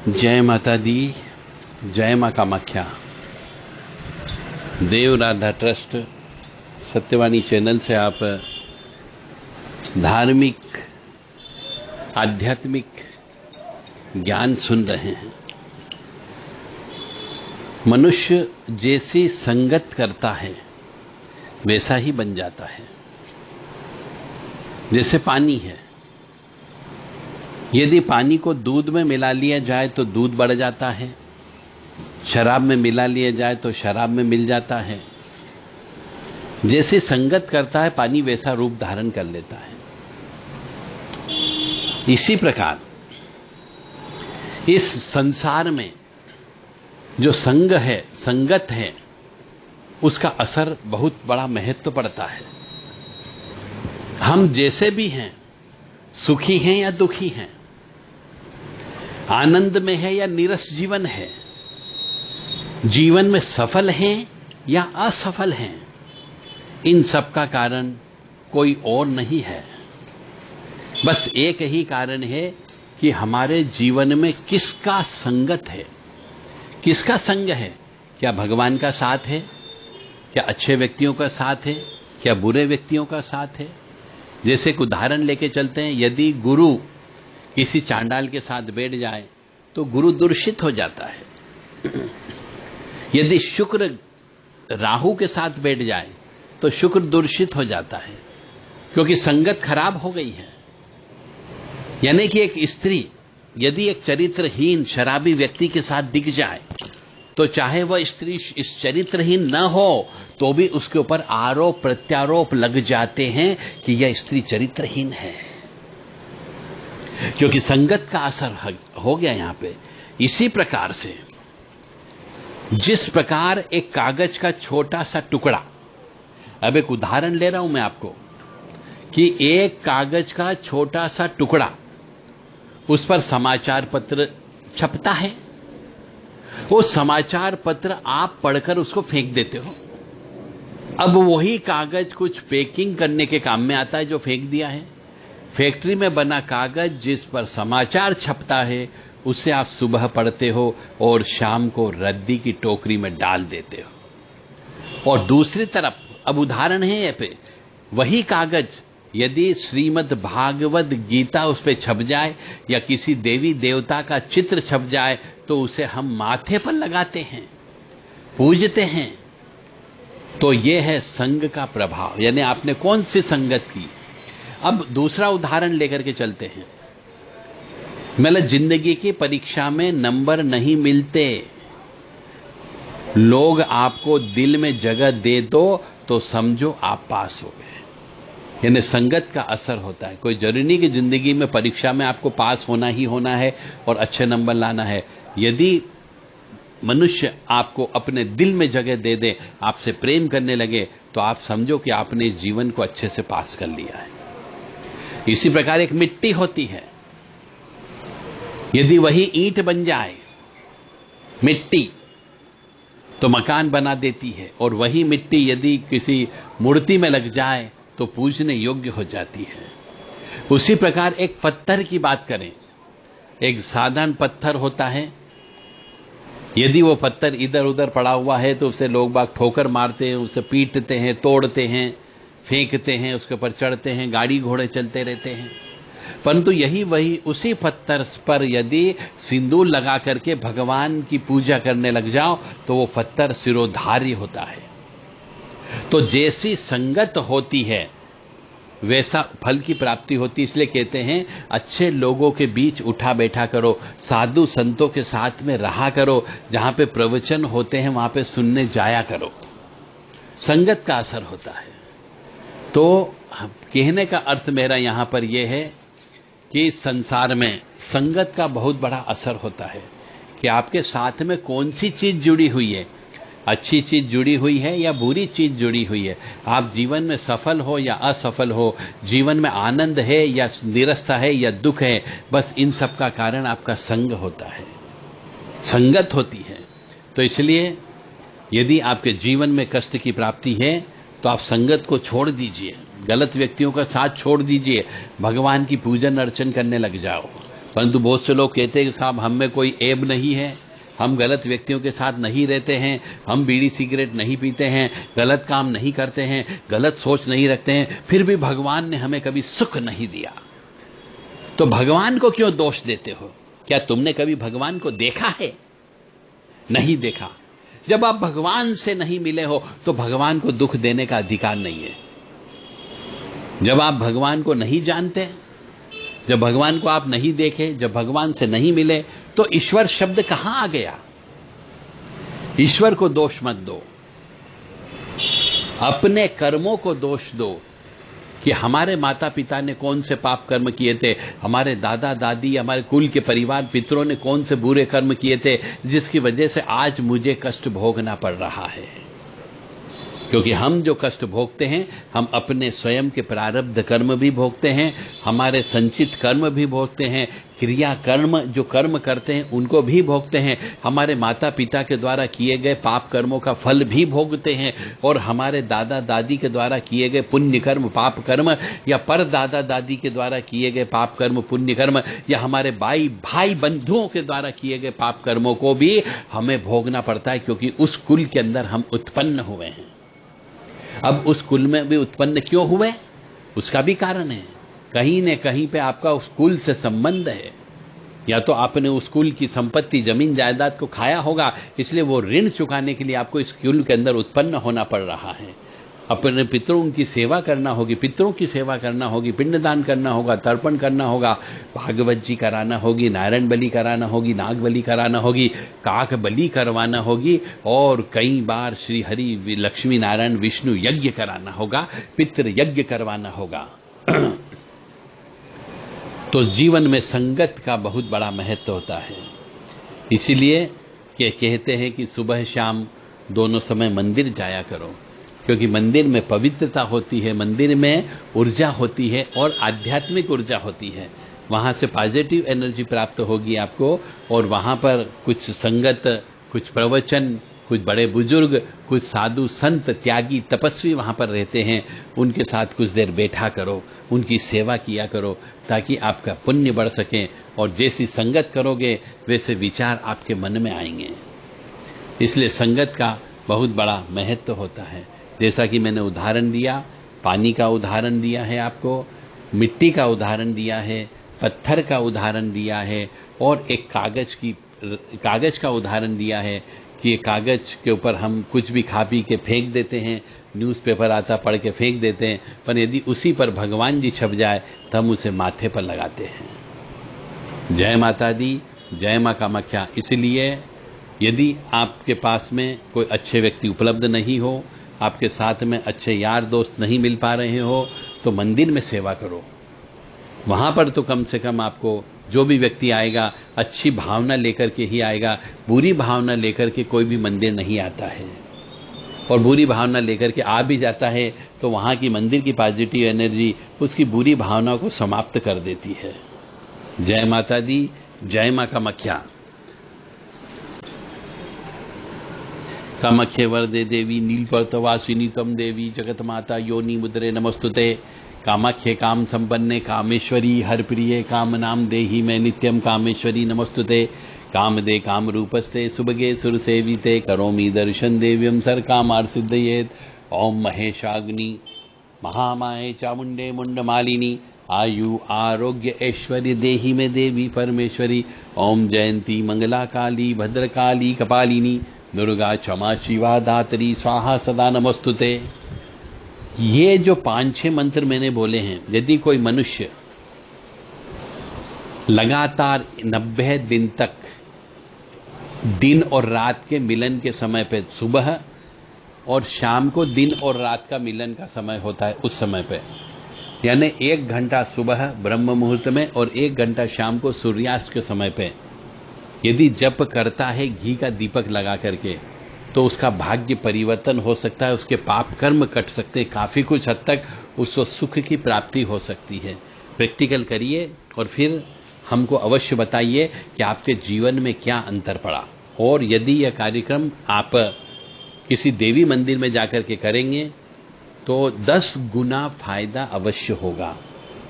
जय माता दी, जय मां कामाख्या। देव राधा ट्रस्ट सत्यवाणी चैनल से आप धार्मिक आध्यात्मिक ज्ञान सुन रहे हैं। मनुष्य जैसी संगत करता है वैसा ही बन जाता है। जैसे पानी है, यदि पानी को दूध में मिला लिया जाए तो दूध बढ़ जाता है, शराब में मिला लिया जाए तो शराब में मिल जाता है। जैसे संगत करता है पानी वैसा रूप धारण कर लेता है। इसी प्रकार इस संसार में जो संग है, संगत है, उसका असर बहुत बड़ा महत्व पड़ता है। हम जैसे भी हैं, सुखी हैं या दुखी हैं, आनंद में है या नीरस जीवन है, जीवन में सफल हैं या असफल हैं, इन सब का कारण कोई और नहीं है। बस एक ही कारण है कि हमारे जीवन में किसका संगत है, किसका संग है। क्या भगवान का साथ है, क्या अच्छे व्यक्तियों का साथ है, क्या बुरे व्यक्तियों का साथ है। जैसे एक उदाहरण लेके चलते हैं, यदि गुरु किसी चांडाल के साथ बैठ जाए तो गुरु दूषित हो जाता है। यदि शुक्र राहु के साथ बैठ जाए तो शुक्र दूषित हो जाता है, क्योंकि संगत खराब हो गई है। यानी कि एक स्त्री यदि एक चरित्रहीन शराबी व्यक्ति के साथ दिख जाए तो चाहे वह स्त्री इस चरित्रहीन न हो तो भी उसके ऊपर आरोप प्रत्यारोप लग जाते हैं कि यह स्त्री चरित्रहीन है, क्योंकि संगत का असर हो गया यहां पे। इसी प्रकार से जिस प्रकार एक कागज का छोटा सा टुकड़ा, अब एक उदाहरण ले रहा हूं मैं आपको कि एक कागज का छोटा सा टुकड़ा, उस पर समाचार पत्र छपता है। वो समाचार पत्र आप पढ़कर उसको फेंक देते हो। अब वही कागज कुछ पैकिंग करने के काम में आता है जो फेंक दिया है। फैक्ट्री में बना कागज जिस पर समाचार छपता है उसे आप सुबह पढ़ते हो और शाम को रद्दी की टोकरी में डाल देते हो। और दूसरी तरफ, अब उदाहरण है ये पे, वही कागज यदि श्रीमद् भागवत गीता उस पे छप जाए या किसी देवी देवता का चित्र छप जाए तो उसे हम माथे पर लगाते हैं, पूजते हैं। तो यह है संग का प्रभाव, यानी आपने कौन सी संगत की। अब दूसरा उदाहरण लेकर के चलते हैं। मतलब जिंदगी की परीक्षा में नंबर नहीं मिलते, लोग आपको दिल में जगह दे दो तो समझो आप पास हो गए। यानी संगत का असर होता है। कोई जरूरी नहीं कि जिंदगी में परीक्षा में आपको पास होना ही होना है और अच्छे नंबर लाना है। यदि मनुष्य आपको अपने दिल में जगह दे दे, आपसे प्रेम करने लगे, तो आप समझो कि आपने इस जीवन को अच्छे से पास कर लिया है। इसी प्रकार एक मिट्टी होती है, यदि वही ईंट बन जाए, मिट्टी तो मकान बना देती है, और वही मिट्टी यदि किसी मूर्ति में लग जाए तो पूजने योग्य हो जाती है। उसी प्रकार एक पत्थर की बात करें, एक साधारण पत्थर होता है, यदि वो पत्थर इधर उधर पड़ा हुआ है तो उसे लोग बाग ठोकर मारते हैं, उसे पीटते हैं, तोड़ते हैं, फेंकते हैं, उसके ऊपर चढ़ते हैं, गाड़ी घोड़े चलते रहते हैं। परंतु यही वही उसी पत्थर पर यदि सिंदूर लगा करके भगवान की पूजा करने लग जाओ तो वो पत्थर सिरोधारी होता है। तो जैसी संगत होती है वैसा फल की प्राप्ति होती। इसलिए कहते हैं अच्छे लोगों के बीच उठा बैठा करो, साधु संतों के साथ में रहा करो, जहां पे प्रवचन होते हैं वहां पे सुनने जाया करो। संगत का असर होता है। तो कहने का अर्थ मेरा यहां पर यह है कि संसार में संगत का बहुत बड़ा असर होता है कि आपके साथ में कौन सी चीज जुड़ी हुई है, अच्छी चीज जुड़ी हुई है या बुरी चीज जुड़ी हुई है। आप जीवन में सफल हो या असफल हो, जीवन में आनंद है या निरस्ता है या दुख है, बस इन सब का कारण आपका संग होता है, संगत होती है। तो इसलिए यदि आपके जीवन में कष्ट की प्राप्ति है तो आप संगत को छोड़ दीजिए, गलत व्यक्तियों का साथ छोड़ दीजिए, भगवान की पूजन अर्चन करने लग जाओ, परंतु बहुत से लोग कहते हैं कि साहब हम में कोई ऐब नहीं है, हम गलत व्यक्तियों के साथ नहीं रहते हैं, हम बीड़ी सिगरेट नहीं पीते हैं, गलत काम नहीं करते हैं, गलत सोच नहीं रखते हैं, फिर भी भगवान ने हमें कभी सुख नहीं दिया। तो भगवान को क्यों दोष देते हो? क्या तुमने कभी भगवान को देखा है? नहीं देखा। जब आप भगवान से नहीं मिले हो तो भगवान को दुख देने का अधिकार नहीं है। जब आप भगवान को नहीं जानते, जब भगवान को आप नहीं देखे, जब भगवान से नहीं मिले, तो ईश्वर शब्द कहां आ गया? ईश्वर को दोष मत दो, अपने कर्मों को दोष दो कि हमारे माता पिता ने कौन से पाप कर्म किए थे, हमारे दादा दादी, हमारे कुल के परिवार पितरों ने कौन से बुरे कर्म किए थे, जिसकी वजह से आज मुझे कष्ट भोगना पड़ रहा है। क्योंकि हम जो कष्ट भोगते हैं, हम अपने स्वयं के प्रारब्ध कर्म भी भोगते हैं, हमारे संचित कर्म भी भोगते हैं, क्रिया कर्म जो कर्म करते हैं उनको भी भोगते हैं, हमारे माता पिता के द्वारा किए गए पाप कर्मों का फल भी भोगते हैं, और हमारे दादा दादी के द्वारा किए गए पुण्य कर्म पाप कर्म, या पर दादा दादी के द्वारा किए गए पाप कर्म पुण्य कर्म, या हमारे भाई बंधुओं के द्वारा किए गए पाप कर्मों को भी हमें भोगना पड़ता है, क्योंकि उस कुल के अंदर हम उत्पन्न हुए हैं। अब उस कुल में भी उत्पन्न क्यों हुए, उसका भी कारण है। कहीं न कहीं पे आपका उस कुल से संबंध है, या तो आपने उस कुल की संपत्ति जमीन जायदाद को खाया होगा, इसलिए वो ऋण चुकाने के लिए आपको इस कुल के अंदर उत्पन्न होना पड़ रहा है। अपने पितरों की सेवा करना होगी, पितरों की सेवा करना होगी, पिंडदान करना होगा, तर्पण करना होगा, भागवत जी कराना होगी, नारायण बलि कराना होगी, नाग बलि कराना होगी, काक बलि करवाना होगी, और कई बार श्री हरि लक्ष्मी नारायण विष्णु यज्ञ कराना होगा, पितृ यज्ञ करवाना होगा। तो जीवन में संगत का बहुत बड़ा महत्व होता है। इसीलिए कहते हैं कि सुबह शाम दोनों समय मंदिर जाया करो, क्योंकि मंदिर में पवित्रता होती है, मंदिर में ऊर्जा होती है और आध्यात्मिक ऊर्जा होती है। वहां से पॉजिटिव एनर्जी प्राप्त होगी आपको, और वहां पर कुछ संगत, कुछ प्रवचन, कुछ बड़े बुजुर्ग, कुछ साधु संत त्यागी तपस्वी वहां पर रहते हैं, उनके साथ कुछ देर बैठा करो, उनकी सेवा किया करो, ताकि आपका पुण्य बढ़ सके। और जैसी संगत करोगे वैसे विचार आपके मन में आएंगे। इसलिए संगत का बहुत बड़ा महत्व होता है। जैसा कि मैंने उदाहरण दिया, पानी का उदाहरण दिया है आपको, मिट्टी का उदाहरण दिया है, पत्थर का उदाहरण दिया है, और एक कागज का उदाहरण दिया है कि ये कागज के ऊपर हम कुछ भी खा पी के फेंक देते हैं, न्यूज़पेपर आता पढ़ के फेंक देते हैं, पर यदि उसी पर भगवान जी छप जाए तो हम उसे माथे पर लगाते हैं। जय माता दी, जय मां कामाख्या। इसलिए यदि आपके पास में कोई अच्छे व्यक्ति उपलब्ध नहीं हो, आपके साथ में अच्छे यार दोस्त नहीं मिल पा रहे हो, तो मंदिर में सेवा करो। वहां पर तो कम से कम आपको जो भी व्यक्ति आएगा अच्छी भावना लेकर के ही आएगा, बुरी भावना लेकर के कोई भी मंदिर नहीं आता है। और बुरी भावना लेकर के आ भी जाता है तो वहां की मंदिर की पॉजिटिव एनर्जी उसकी बुरी भावना को समाप्त कर देती है। जय माता दी, जय मां कामाख्या। कामाख्ये वरदे देवी नीलपर्तवासिनी तम देवी जगत माता योनि मुद्रे नमस्तुते। कामाख्ये काम संपन्ने कामेश्वरी हर प्रिये काम नाम देहि मैं नित्यम कामेश्वरी नमस्तुते। काम दे काम रूपस्ते सुभगे सुर सेविते करोमि दर्शन देव्यम सर कामार सिद्धयेत। ओम महेशाग्नि महामाये चामुंडे मुंडमालिनी आयु आरोग्य ऐश्वर्य देहि में देवी परमेश्वरी। ओम जयंती मंगला काली भद्रकाली कपालिनी दुर्गा क्षमा शिवा दात्री स्वाहा सदा नमस्तुते। ये जो 5-6 मंत्र मैंने बोले हैं, यदि कोई मनुष्य लगातार 90 दिन तक दिन और रात के मिलन के समय पे, सुबह और शाम को दिन और रात का मिलन का समय होता है, उस समय पे यानी 1 घंटा सुबह ब्रह्म मुहूर्त में और 1 घंटा शाम को सूर्यास्त के समय पे यदि जप करता है घी का दीपक लगा करके, तो उसका भाग्य परिवर्तन हो सकता है, उसके पाप कर्म कट सकते हैं, काफी कुछ हद तक उसको सुख की प्राप्ति हो सकती है। प्रैक्टिकल करिए और फिर हमको अवश्य बताइए कि आपके जीवन में क्या अंतर पड़ा। और यदि यह कार्यक्रम आप किसी देवी मंदिर में जाकर के करेंगे तो 10 गुना फायदा अवश्य होगा।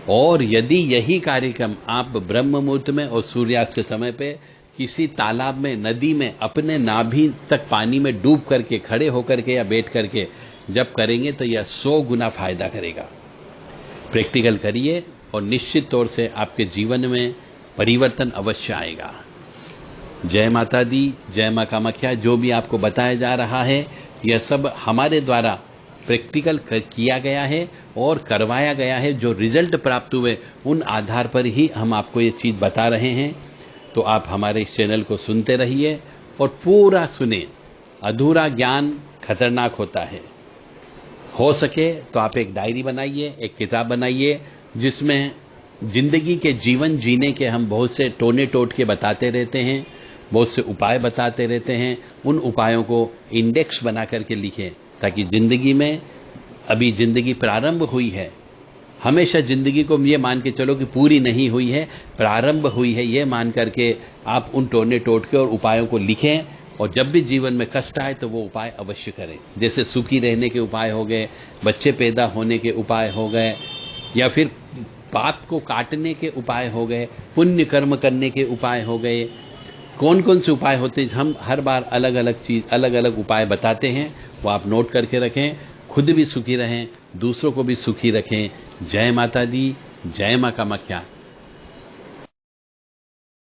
और यदि यही कार्यक्रम आप ब्रह्म मुहूर्त में और सूर्यास्त के समय पे किसी तालाब में, नदी में, अपने नाभि तक पानी में डूब करके, खड़े होकर के या बैठ करके जब करेंगे तो यह 100 गुना फायदा करेगा। प्रैक्टिकल करिए और निश्चित तौर से आपके जीवन में परिवर्तन अवश्य आएगा। जय माता दी, जय मां कामाख्या। जो भी आपको बताया जा रहा है यह सब हमारे द्वारा प्रैक्टिकल किया गया है और करवाया गया है। जो रिजल्ट प्राप्त हुए उन आधार पर ही हम आपको ये चीज बता रहे हैं। तो आप हमारे इस चैनल को सुनते रहिए और पूरा सुने। अधूरा ज्ञान खतरनाक होता है। हो सके तो आप एक डायरी बनाइए, एक किताब बनाइए, जिसमें जिंदगी के जीवन जीने के हम बहुत से टोने टोटके बताते रहते हैं, बहुत से उपाय बताते रहते हैं। उन उपायों को इंडेक्स बना करके लिखें, ताकि जिंदगी में, अभी जिंदगी प्रारंभ हुई है, हमेशा जिंदगी को ये मान के चलो कि पूरी नहीं हुई है, प्रारंभ हुई है, ये मान करके आप उन टोने टोटके और उपायों को लिखें। और जब भी जीवन में कष्ट आए तो वो उपाय अवश्य करें। जैसे सुखी रहने के उपाय हो गए, बच्चे पैदा होने के उपाय हो गए, या फिर पाप को काटने के उपाय हो गए, पुण्य कर्म करने के उपाय हो गए। कौन कौन से उपाय होते हैं, हम हर बार अलग अलग चीज, अलग अलग उपाय बताते हैं। वो आप नोट करके रखें। खुद भी सुखी रहें, दूसरों को भी सुखी रखें। जय माता दी, जय मां कामाख्या।